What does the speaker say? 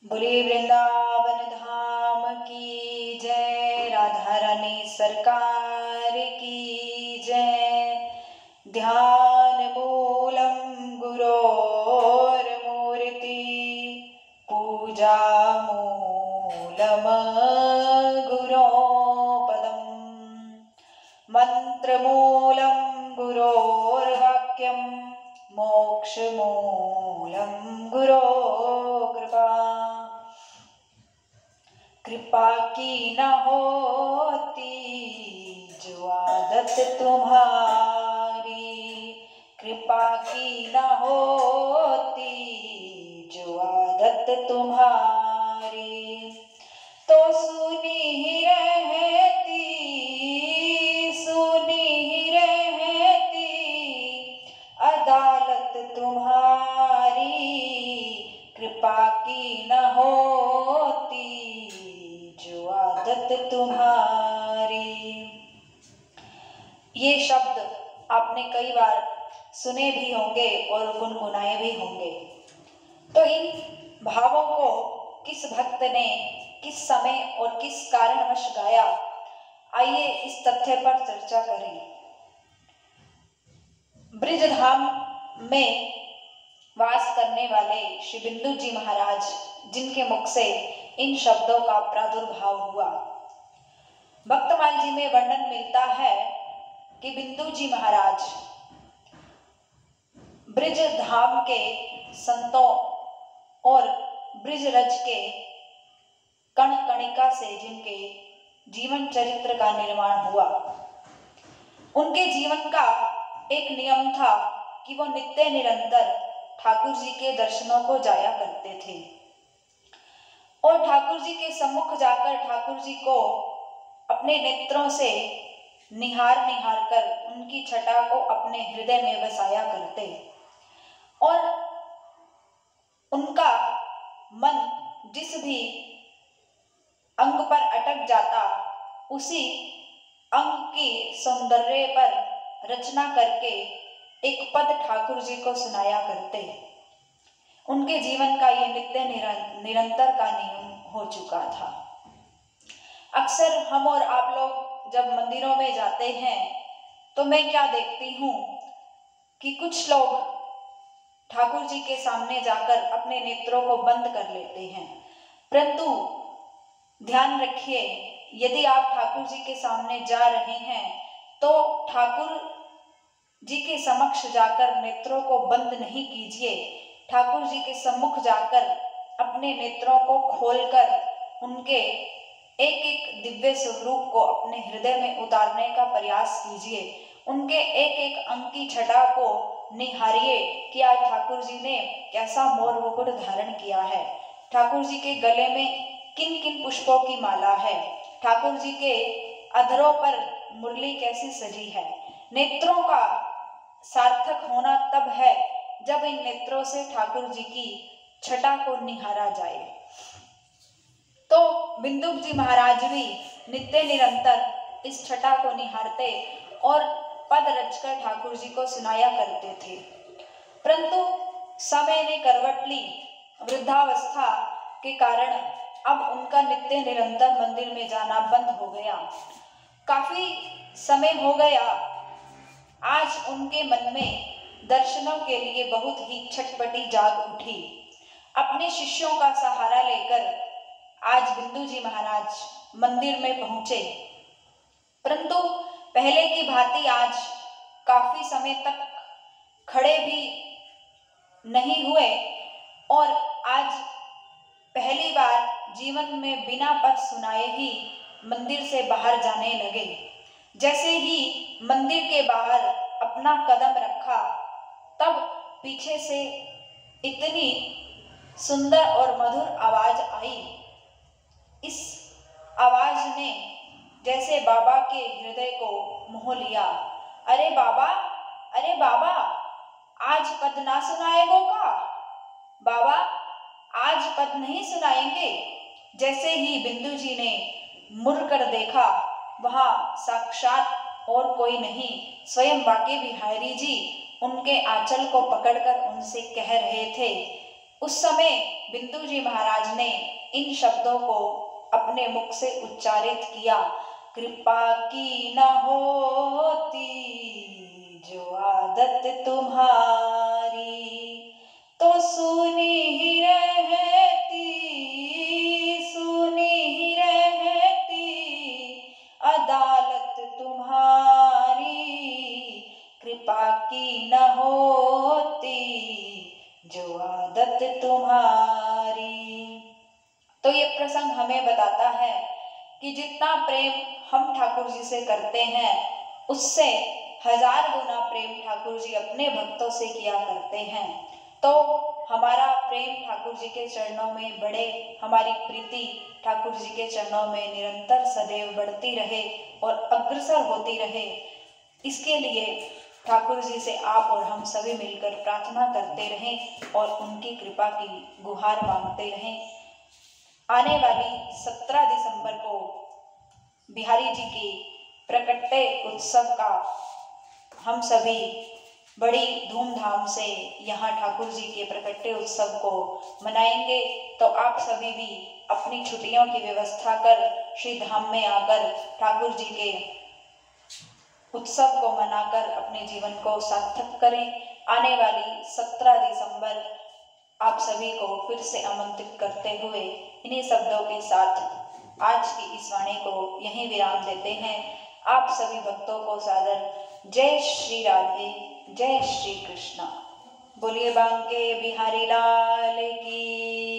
बोले वृंदावन धाम की जय, राधा रानी सरकार की जय। ध्यान मूलम गुरोर्मूर्ति, पूजा मूलम गुरोपदम, मंत्र मूलम गुरोर्वाक्यम, मोक्ष मूलम गुरो कृपा। कृपा की न होती जो आदत तुम्हारी, कृपा की न होती जो आदत तुम्हारी, तो सुनी ही रहती, सुनी ही रहती अदालत तुम्हारी। कृपा की न होती जो आदत तुम्हारी। ये शब्द आपने कई बार सुने भी होंगे और गुनगुनाए भी होंगे। तो इन भावों को किस भक्त ने किस समय और किस कारणवश गाया, आइए इस तथ्य पर चर्चा करें। ब्रिजधाम में वास करने वाले श्री बिंदु जी महाराज, जिनके मुख से इन शब्दों का प्रादुर्भाव हुआ, भक्तमाल जी में वर्णन मिलता है कि बिंदु जी महाराज ब्रिज धाम के संतों और ब्रिजरज के कण कणिका से जिनके जीवन चरित्र का निर्माण हुआ, उनके जीवन का एक नियम था कि वो नित्य निरंतर ठाकुर जी के दर्शनों को जाया करते थे और ठाकुर जी के सम्मुख जाकर ठाकुर जी को अपने नेत्रों से निहार निहार कर उनकी छटा को अपने हृदय में बसाया करते और उनका मन जिस भी अंग पर अटक जाता, उसी अंग की सौंदर्य पर रचना करके एक पद ठाकुर जी को सुनाया करते। उनके जीवन का ये नित्य निरंतर का नियम हो चुका था। अक्सर हम और आप लोग जब मंदिरों में जाते हैं तो मैं क्या देखती हूँ कि कुछ लोग ठाकुर जी के सामने जाकर अपने नेत्रों को बंद कर लेते हैं, परंतु ध्यान रखिए, यदि आप ठाकुर जी के सामने जा रहे हैं तो ठाकुर जी के समक्ष जाकर नेत्रों को बंद नहीं कीजिए। ठाकुर जी के सम्मुख जाकर अपने नेत्रों को खोलकर उनके एक एक दिव्य स्वरूप को अपने हृदय में उतारने का प्रयास कीजिए। उनके एक एक अंग की छटा को निहारिए कि आज ठाकुर जी ने कैसा मोर मुकुट धारण किया है, ठाकुर जी के गले में किन किन पुष्पों की माला है, ठाकुर जी के अधरों पर मुरली कैसी सजी है। नेत्रों का सार्थक होना तब है जब इन नेत्रों से ठाकुर जी की छटा को निहारा जाए। तो बिंदु जी महाराज भी नित्य निरंतर इस छटा को निहारते और पद रचकर ठाकुर जी को सुनाया करते थे, परंतु समय ने करवट ली। वृद्धावस्था के कारण अब उनका नित्य निरंतर मंदिर में जाना बंद हो गया। काफी समय हो गया, आज उनके मन में दर्शनों के लिए बहुत ही छटपटी जाग उठी। अपने शिष्यों का सहारा लेकर आज बिंदु जी महाराज मंदिर में पहुंचे, परंतु पहले की भांति आज काफी समय तक खड़े भी नहीं हुए और आज पहली बार जीवन में बिना पद सुनाए ही मंदिर से बाहर जाने लगे। जैसे ही मंदिर के बाहर अपना कदम रखा, तब पीछे से इतनी सुंदर और मधुर आवाज आई। इस आवाज ने जैसे बाबा के हृदय को मोह लिया। अरे बाबा, अरे बाबा, आज पद ना सुनाएगो का? बाबा आज पद नहीं सुनाएंगे। जैसे ही बिंदु जी ने मुड़ कर देखा, वहां साक्षात और कोई नहीं, स्वयं बांके बिहारी जी उनके आंचल को पकड़कर उनसे कह रहे थे उस समय बिंदु जी महाराज ने इन शब्दों को अपने मुख से उच्चारित किया, कृपा की न होती जो आदत तुम्हारी, तो सुनी ही रहती, सुनी ही रहती अदालत तुम्हारी, कृपा की न होती जो आदत तुम्हारी। तो ये प्रसंग हमें बताता है कि जितना प्रेम हम ठाकुर जी से करते हैं उससे 1000 गुना प्रेम ठाकुर जी अपने भक्तों से किया करते हैं। तो हमारा प्रेम ठाकुर जी के चरणों में बढ़े, हमारी प्रीति ठाकुर जी के चरणों में निरंतर सदैव बढ़ती रहे और अग्रसर होती रहे। इसके लिए ठाकुर जी से आप और हम सभी मिलकर प्रार्थना करते रहें और उनकी कृपा की गुहार मांगते रहें। आने वाली 17 दिसंबर को बिहारी जी की प्रकट्य उत्सव का हम सभी बड़ी धूमधाम से यहाँ ठाकुर जी के प्रकट्य उत्सव को मनाएंगे। तो आप सभी भी अपनी छुट्टियों की व्यवस्था कर श्री धाम में आकर ठाकुर जी के उत्सव को मनाकर अपने जीवन को सार्थक करें। आने वाली 17 दिसंबर आप सभी को फिर से आमंत्रित करते हुए इन्हीं शब्दों के साथ आज की इस वाणी को यहीं विराम देते हैं। आप सभी भक्तों को सादर जय श्री राधे, जय श्री कृष्णा। बोलिए बांके बिहारी लाल की।